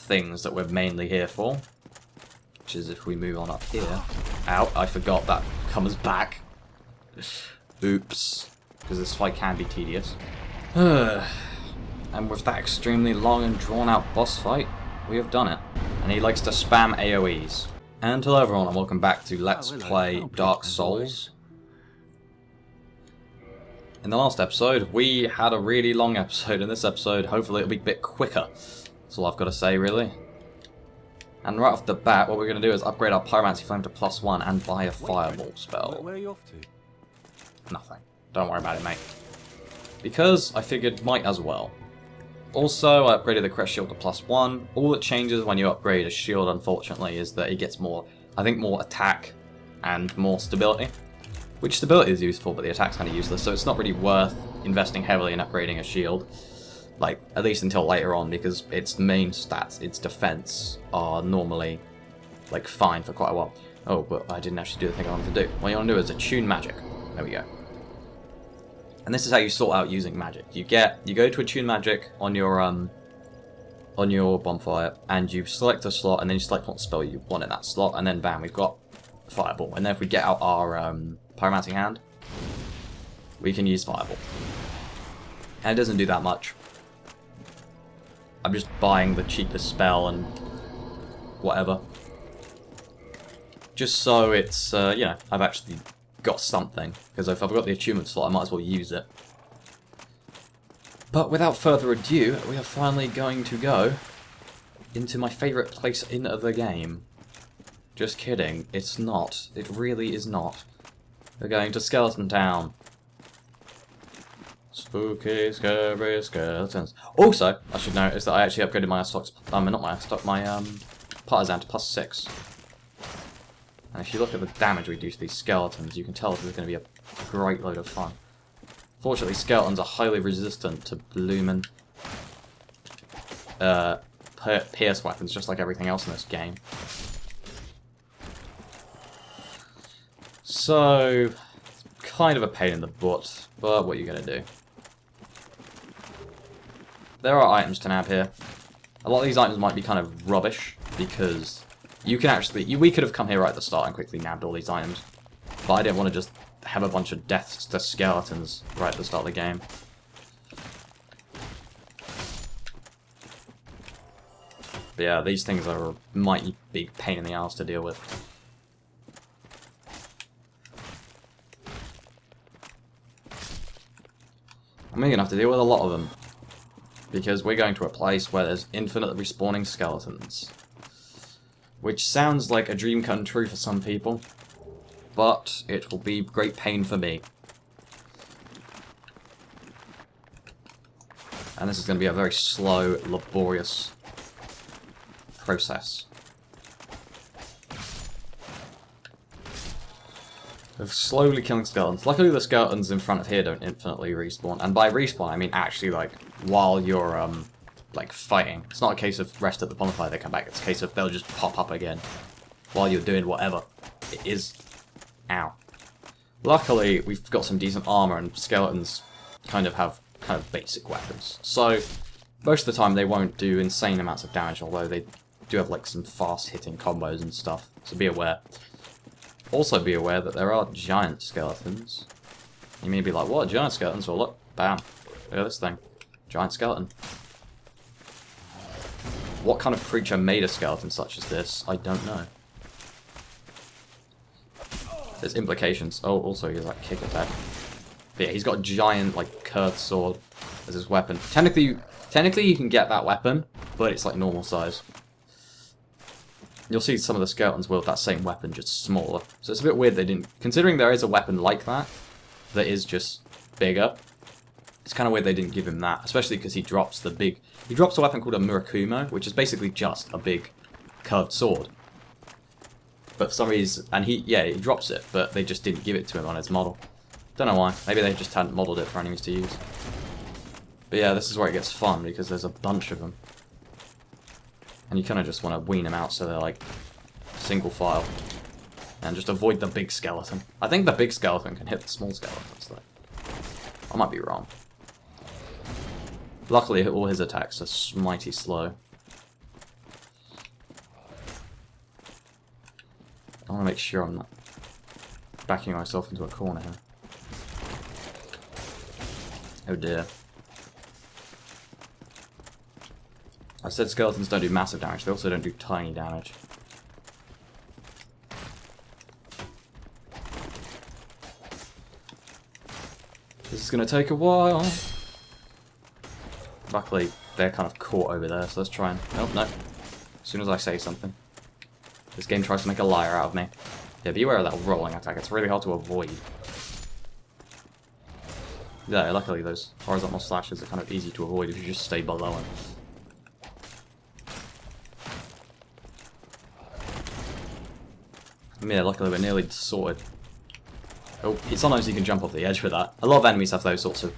things that we're mainly here for. Which is if we move on up here. Ow, I forgot that comes back. Oops. Because this fight can be tedious. And with that extremely long and drawn out boss fight, we have done it. And he likes to spam AoEs. And hello everyone, and welcome back to Let's Play Dark Souls. In the last episode, we had a really long episode. In this episode, hopefully it'll be a bit quicker. That's all I've got to say, really. And right off the bat, what we're going to do is upgrade our Pyromancy Flame to +1 and buy a Fireball spell. Where are you off to? Nothing. Don't worry about it, mate. Because I figured might as well. Also, I upgraded the Crest Shield to +1. All that changes when you upgrade a shield, unfortunately, is that it gets more, I think, more attack and more stability. Which stability is useful, but the attack's kind of useless, so it's not really worth investing heavily in upgrading a shield. Like, at least until later on, because its main stats, its defense, are normally, like, fine for quite a while. Oh, but I didn't actually do the thing I wanted to do. What you want to do is attune magic. There we go. And this is how you sort out using magic. You go to attune magic on your bonfire, and you select a slot, and then you select what spell you want in that slot, and then bam, we've got Fireball. And then if we get out our Pyromancy hand, we can use Fireball. And it doesn't do that much. I'm just buying the cheapest spell and whatever. Just so it's, you know, I've actually got something. Because if I've got the attunement slot, I might as well use it. But without further ado, we are finally going to go into my favourite place in the game. Just kidding, it's not. It really is not. We're going to Skeleton Town. Spooky, scary skeletons. Also, I should notice that I actually upgraded my my Partisan to +6. And if you look at the damage we do to these skeletons, you can tell this is going to be a great load of fun. Fortunately, skeletons are highly resistant to bloomin' pierce weapons, just like everything else in this game. So, kind of a pain in the butt, but what are you going to do? There are items to nab here. A lot of these items might be kind of rubbish, because you can actually... we could have come here right at the start and quickly nabbed all these items. But I didn't want to just have a bunch of deaths to skeletons right at the start of the game. But yeah, these things are a mighty big pain in the ass to deal with. I'm going to have to deal with a lot of them. Because we're going to a place where there's infinite respawning skeletons. Which sounds like a dream come true for some people. But it will be great pain for me. And this is going to be a very slow, laborious process. Of slowly killing skeletons. Luckily the skeletons in front of here don't infinitely respawn. And by respawn I mean actually like while you're like fighting. It's not a case of rest at the bonfire they come back, it's a case of they'll just pop up again while you're doing whatever it is. Ow. Luckily we've got some decent armor and skeletons kind of basic weapons. So most of the time they won't do insane amounts of damage, although they do have like some fast hitting combos and stuff. So be aware. Also be aware that there are giant skeletons. You may be like, what, giant skeletons? Well look, bam. Look at this thing. Giant skeleton. What kind of creature made a skeleton such as this? I don't know. There's implications. Oh, also he has like kick attack. But yeah, he's got a giant like curved sword as his weapon. Technically you can get that weapon, but it's like normal size. You'll see some of the skeletons wield that same weapon, just smaller. So it's a bit weird they didn't... Considering there is a weapon like that is just bigger, it's kind of weird they didn't give him that. Especially because he drops the big... He drops a weapon called a Murakumo, which is basically just a big curved sword. But for some reason... And he drops it, but they just didn't give it to him on his model. Don't know why. Maybe they just hadn't modelled it for enemies to use. But yeah, this is where it gets fun, because there's a bunch of them. And you kind of just want to wean them out so they're like single file. And just avoid the big skeleton. I think the big skeleton can hit the small skeletons though. I might be wrong. Luckily all his attacks are mighty slow. I want to make sure I'm not backing myself into a corner here. Oh dear. I said skeletons don't do massive damage, they also don't do tiny damage. This is going to take a while. Luckily, they're kind of caught over there, so let's try and... Oh, no. As soon as I say something. This game tries to make a liar out of me. Yeah, be aware of that rolling attack, it's really hard to avoid. Yeah, luckily those horizontal slashes are kind of easy to avoid if you just stay below them. Yeah, luckily we're nearly sorted. Oh, sometimes you can jump off the edge with that. A lot of enemies have those sorts of,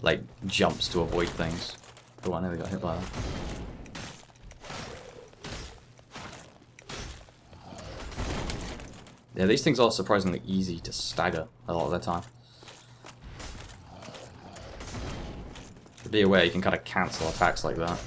like, jumps to avoid things. Oh, I nearly got hit by that. Yeah, these things are surprisingly easy to stagger a lot of the time. But be aware you can kind of cancel attacks like that.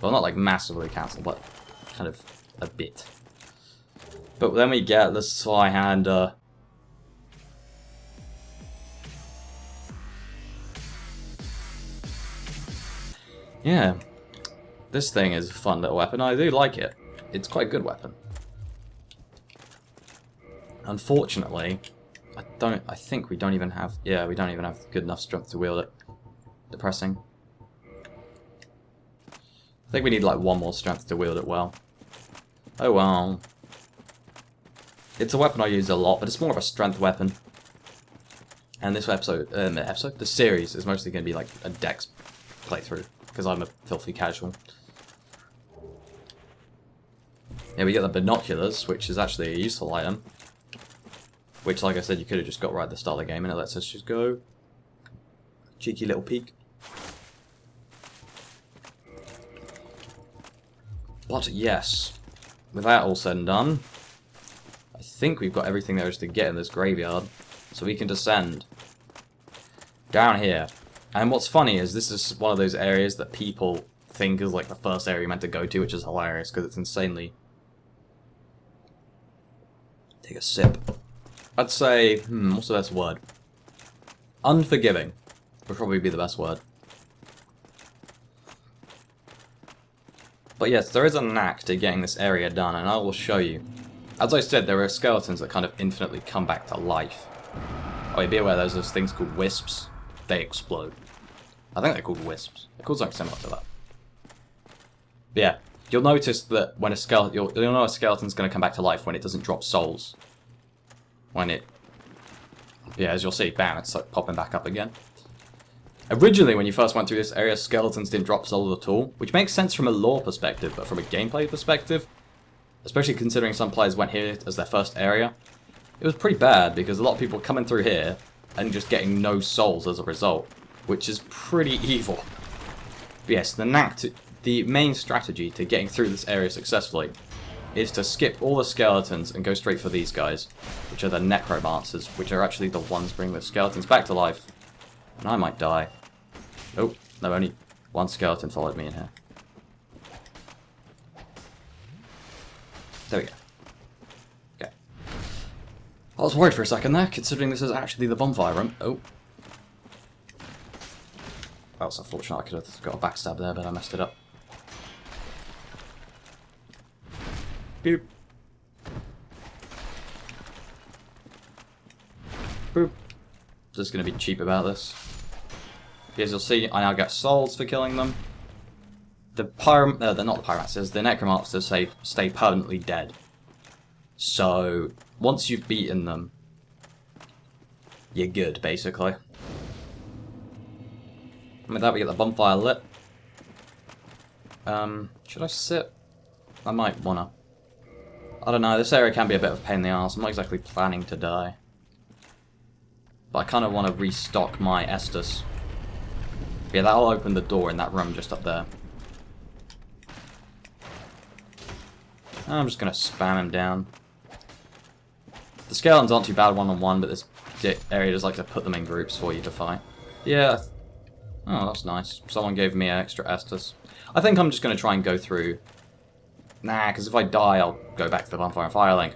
Well, not like massively cancel, but kind of a bit. But then we get the Zweihander. Yeah, this thing is a fun little weapon. I do like it. It's quite a good weapon. Unfortunately, I think we don't even have... Yeah, we don't even have good enough strength to wield it. Depressing. I think we need like one more strength to wield it well. Oh well. It's a weapon I use a lot, but it's more of a strength weapon. And this the series is mostly going to be like a dex playthrough, because I'm a filthy casual. Yeah, we get the binoculars, which is actually a useful item. Which, like I said, you could have just got right at the start of the game, and it lets us just go. Cheeky little peek. But yes, with that all said and done, I think we've got everything there is to get in this graveyard, so we can descend down here. And what's funny is this is one of those areas that people think is like the first area you're meant to go to, which is hilarious because it's insanely... Take a sip. I'd say, what's the best word? Unforgiving would probably be the best word. But yes, there is a knack to getting this area done, and I will show you. As I said, there are skeletons that kind of infinitely come back to life. Oh, yeah, be aware there's those things called wisps. They explode. I think they're called wisps. They're called something similar to that. But yeah, you'll notice that when a skeleton, you'll know a skeleton's going to come back to life when it doesn't drop souls. When it, yeah, as you'll see, bam, it's like popping back up again. Originally, when you first went through this area, skeletons didn't drop souls at all, which makes sense from a lore perspective, but from a gameplay perspective, especially considering some players went here as their first area, it was pretty bad because a lot of people coming through here and just getting no souls as a result, which is pretty evil. But yes, the main strategy to getting through this area successfully is to skip all the skeletons and go straight for these guys, which are the necromancers, which are actually the ones bringing the skeletons back to life. And I might die. Oh, no, only one skeleton followed me in here. There we go. Okay. I was worried for a second there, considering this is actually the bonfire room. Oh. That was unfortunate. I could have got a backstab there, but I messed it up. Boop. Boop. Just going to be cheap about this. As you'll see, I now get souls for killing them. They're not the pyromancers, the necromancers stay permanently dead. So, once you've beaten them, you're good, basically. And with that, we get the bonfire lit. Should I sit? I might wanna. I don't know, this area can be a bit of a pain in the arse. I'm not exactly planning to die. But I kind of want to restock my Estus. Yeah, that'll open the door in that room just up there. I'm just going to spam him down. The skeletons aren't too bad one-on-one, but this area does like to put them in groups for you to fight. Yeah. Oh, that's nice. Someone gave me an extra Estus. I think I'm just going to try and go through... Nah, because if I die, I'll go back to the bonfire and firelink.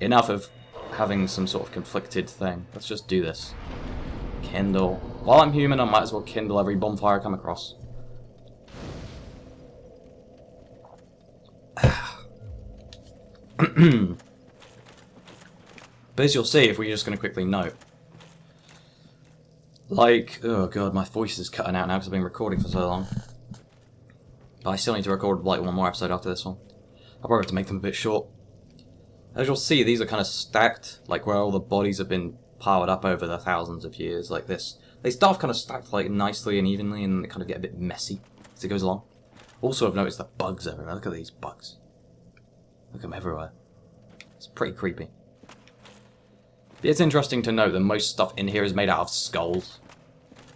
enough of having some sort of conflicted thing. Let's just do this. Kindle. While I'm human, I might as well kindle every bonfire I come across. But as you'll see, if we're just going to quickly note, like, oh god, my voice is cutting out now because I've been recording for so long. But I still need to record like one more episode after this one. I'll probably have to make them a bit short. As you'll see, these are kind of stacked, like where all the bodies have been piled up over the thousands of years, like this. They start kind of stacked like nicely and evenly, and they kind of get a bit messy as it goes along. Also, I've noticed the bugs everywhere. Look at these bugs. Look at them everywhere. It's pretty creepy. But it's interesting to note that most stuff in here is made out of skulls.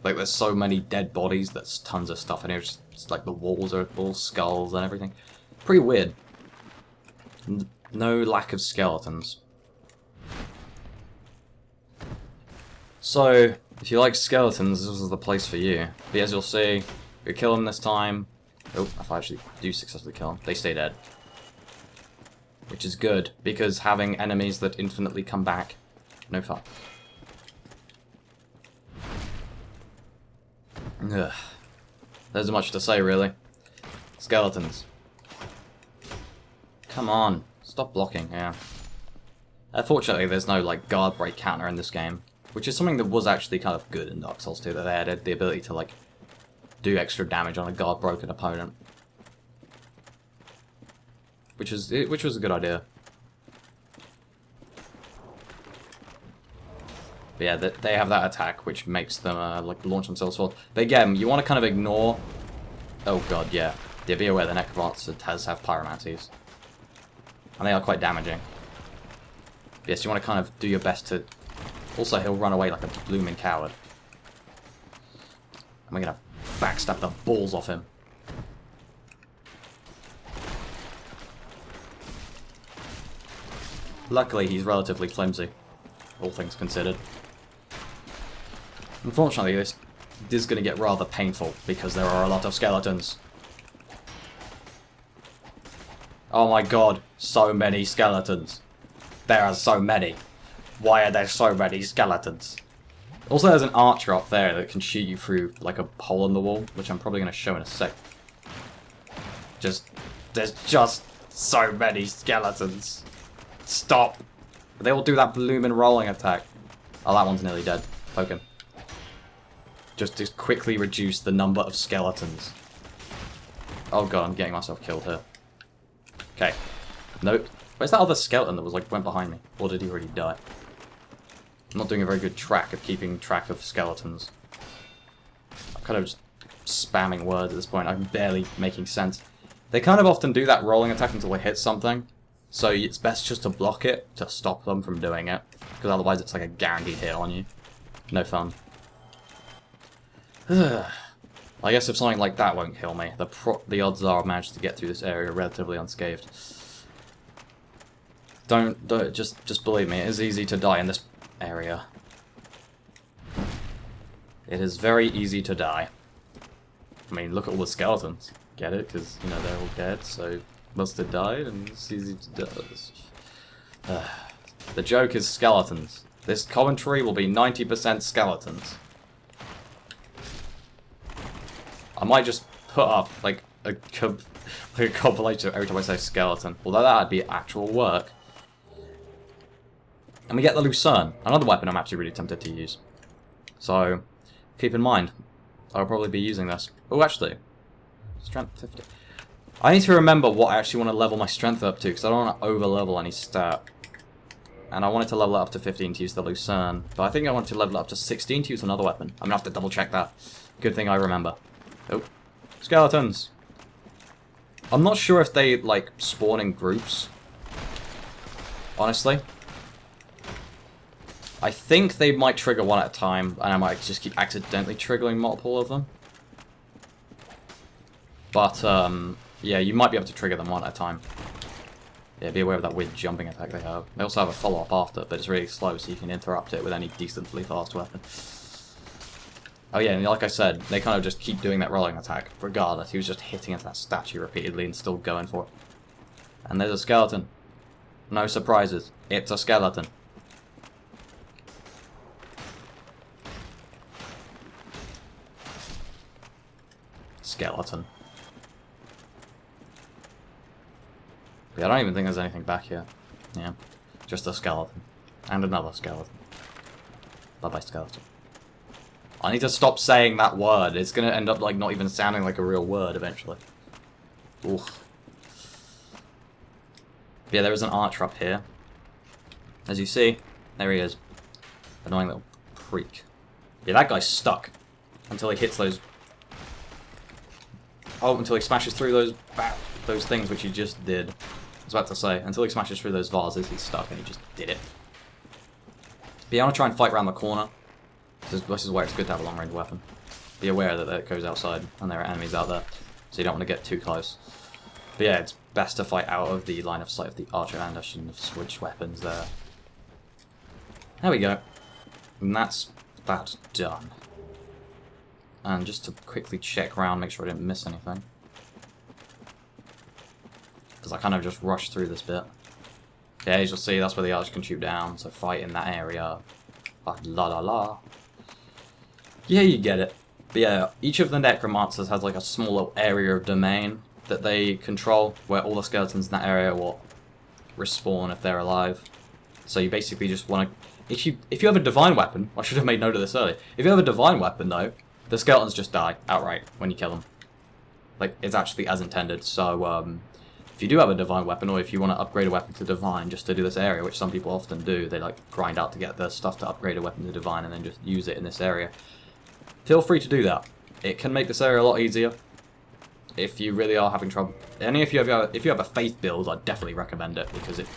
Like, there's so many dead bodies, there's tons of stuff in here. It's like the walls are all skulls and everything. Pretty weird. No lack of skeletons. So, if you like skeletons, this is the place for you. But as you'll see, we kill them this time. Oh, if I actually do successfully kill them, they stay dead. Which is good, because having enemies that infinitely come back, no fun. Ugh. There's much to say, really. Skeletons. Come on. Stop blocking, yeah. Fortunately, there's no, like, guard break counter in this game. Which is something that was actually kind of good in Dark Souls 2, that they added the ability to, like, do extra damage on a guard broken opponent. Which was a good idea. But yeah, they have that attack, which makes them, like, launch themselves forward. But again, you want to kind of ignore... Oh god, yeah. Yeah, be aware the Necromancer does have pyromancies. And they are quite damaging. But yes, you want to kind of do your best to... Also, he'll run away like a blooming coward. And we're gonna backstab the balls off him. Luckily, he's relatively flimsy, all things considered. Unfortunately, this is going to get rather painful, because there are a lot of skeletons. Oh my god, so many skeletons. There are so many. Why are there so many skeletons? Also, there's an archer up there that can shoot you through, like, a hole in the wall, which I'm probably going to show in a sec. There's just so many skeletons. Stop! They all do that bloomin' rolling attack. Oh, that one's nearly dead. Poke him. Just to quickly reduce the number of skeletons. Oh god, I'm getting myself killed here. Okay. Nope. Where's that other skeleton that was like went behind me? Or did he already die? I'm not doing a very good track of keeping track of skeletons. I'm kind of just spamming words at this point. I'm barely making sense. They kind of often do that rolling attack until they hit something. So it's best just to block it to stop them from doing it. Because otherwise it's like a guaranteed hit on you. No fun. I guess if something like that won't kill me, the odds are I've managed to get through this area relatively unscathed. Don't just believe me, it is easy to die in this area. It is very easy to die. I mean, look at all the skeletons. Get it? Because, you know, they're all dead, so must have died, and it's easy to die. The joke is skeletons. This commentary will be 90% skeletons. I might just put up, like, a compilation every time I say skeleton. Although that'd be actual work. And we get the Lucerne, another weapon I'm actually really tempted to use. So, keep in mind, I'll probably be using this. Oh, actually, strength 50. I need to remember what I actually want to level my strength up to, because I don't want to over-level any stat. And I wanted to level it up to 15 to use the Lucerne, but I think I want to level it up to 16 to use another weapon. I'm going to have to double-check that. Good thing I remember. Oh, skeletons. I'm not sure if they, like, spawn in groups. Honestly. I think they might trigger one at a time, and I might just keep accidentally triggering multiple of them. But, yeah, you might be able to trigger them one at a time. Yeah, be aware of that weird jumping attack they have. They also have a follow-up after, but it's really slow, so you can interrupt it with any decently fast weapon. Oh yeah, and like I said, they kind of just keep doing that rolling attack, regardless. He was just hitting into that statue repeatedly and still going for it. And there's a skeleton. No surprises. It's a skeleton. Skeleton. Yeah, I don't even think there's anything back here. Yeah. Just a skeleton. And another skeleton. Bye-bye, skeleton. I need to stop saying that word. It's gonna end up like not even sounding like a real word eventually. Oof. Yeah, there is an archer up here. As you see, there he is. Annoying little freak. Yeah, that guy's stuck. Until he hits those... Oh, until he smashes through those things which he just did. I was about to say, until he smashes through those vases, he's stuck and he just did it. But yeah, I want to try and fight around the corner. This is where it's good to have a long-range weapon. Be aware that it goes outside and there are enemies out there, so you don't want to get too close. But yeah, it's best to fight out of the line of sight of the archer, and I shouldn't have switched weapons there. There we go. And that's that done. And just to quickly check around, make sure I didn't miss anything. Because I kind of just rushed through this bit. Okay, as you'll see, that's where the archer can shoot down, so fight in that area. La la la. Yeah, you get it. But yeah, each of the necromancers has like a small little area of domain that they control, where all the skeletons in that area will respawn if they're alive. So you basically just want to... If you have a divine weapon, I should have made note of this earlier. If you have a divine weapon, though, the skeletons just die outright when you kill them. Like, it's actually as intended, so if you do have a divine weapon, or if you want to upgrade a weapon to divine just to do this area, which some people often do, they like grind out to get the stuff to upgrade a weapon to divine and then just use it in this area. Feel free to do that. It can make this area a lot easier if you really are having trouble. And if you have a faith build, I'd definitely recommend it because it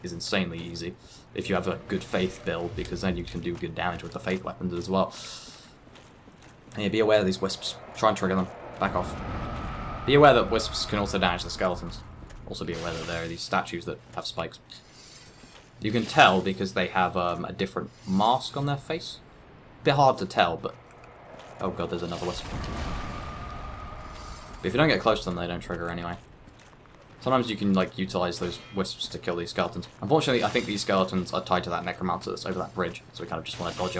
is insanely easy. If you have a good faith build, because then you can do good damage with the faith weapons as well. And yeah, be aware of these wisps. Try and trigger them. Back off. Be aware that wisps can also damage the skeletons. Also be aware that there are these statues that have spikes. You can tell because they have a different mask on their face. Bit hard to tell, but... Oh god, there's another wisp. But if you don't get close to them, they don't trigger anyway. Sometimes you can, like, utilize those wisps to kill these skeletons. Unfortunately, I think these skeletons are tied to that necromancer that's over that bridge, so we kind of just want to dodge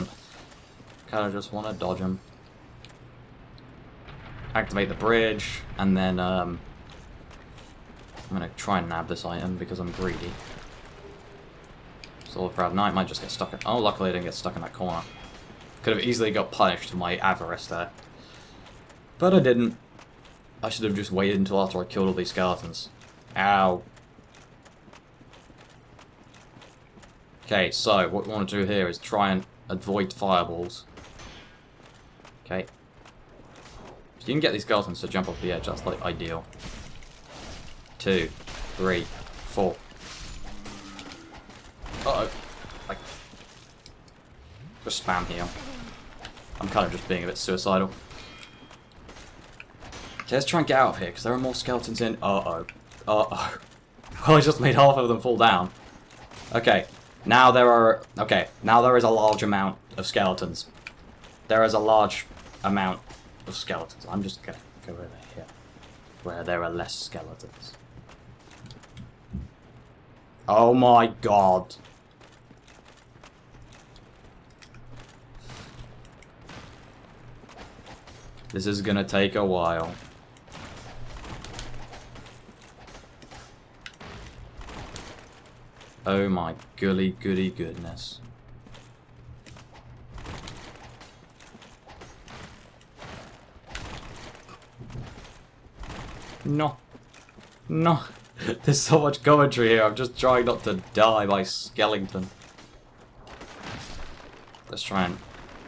him. Activate the bridge, and then, I'm going to try and nab this item because I'm greedy. Soul of Proud Knight might just get stuck in... Oh, luckily I didn't get stuck in that corner. Could have easily got punished for my avarice there. But I didn't. I should have just waited until after I killed all these skeletons. Ow. Okay, so what we want to do here is try and avoid fireballs. Okay. If you can get these skeletons to jump off the edge, that's like ideal. 2, 3, 4. Uh-oh. Like, just spam heal. I'm kind of just being a bit suicidal. Okay, let's try and get out of here, because there are more skeletons in... Uh-oh. Uh-oh. Well, I just made half of them fall down. Okay. Now there are... Okay. Now there is a large amount of skeletons. There is a large amount of skeletons. I'm just going to go over here, where there are less skeletons. Oh my god. This is gonna take a while. Oh my goody goodness. No. No. There's so much commentary here, I'm just trying not to die by skeleton. Let's try and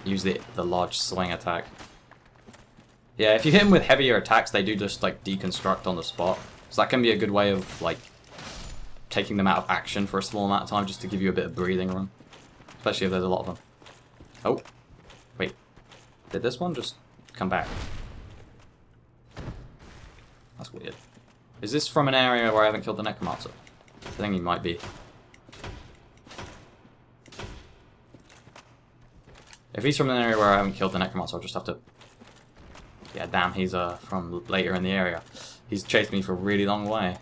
use the large swing attack. Yeah, if you hit them with heavier attacks, they do just, like, deconstruct on the spot. So that can be a good way of, like, taking them out of action for a small amount of time, just to give you a bit of breathing room. Especially if there's a lot of them. Oh. Wait. Did this one just come back? That's weird. Is this from an area where I haven't killed the necromancer? I think he might be. If he's from an area where I haven't killed the necromancer, I'll just have to... Yeah, damn, he's from later in the area. He's chased me for a really long way.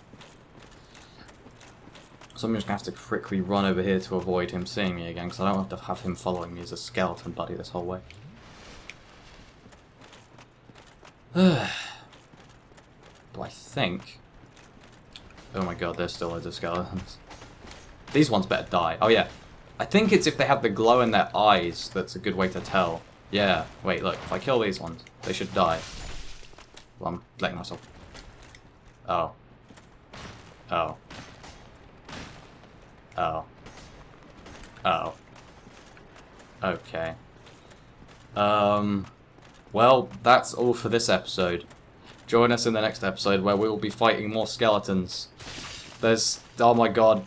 So I'm just going to have to quickly run over here to avoid him seeing me again, because I don't have to have him following me as a skeleton buddy this whole way. But I think... Oh my god, there's still loads of skeletons. These ones better die. Oh yeah. I think it's if they have the glow in their eyes that's a good way to tell. Yeah. Wait, look. If I kill these ones, they should die. Well, I'm letting myself... Oh. Oh. Oh. Oh. Okay. Well, that's all for this episode. Join us in the next episode where we will be fighting more skeletons. There's... Oh my god.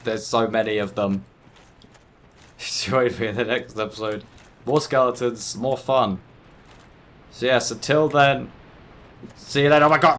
There's so many of them. Join me in the next episode. More skeletons, more fun. So yes, until then... See you then. Oh my god!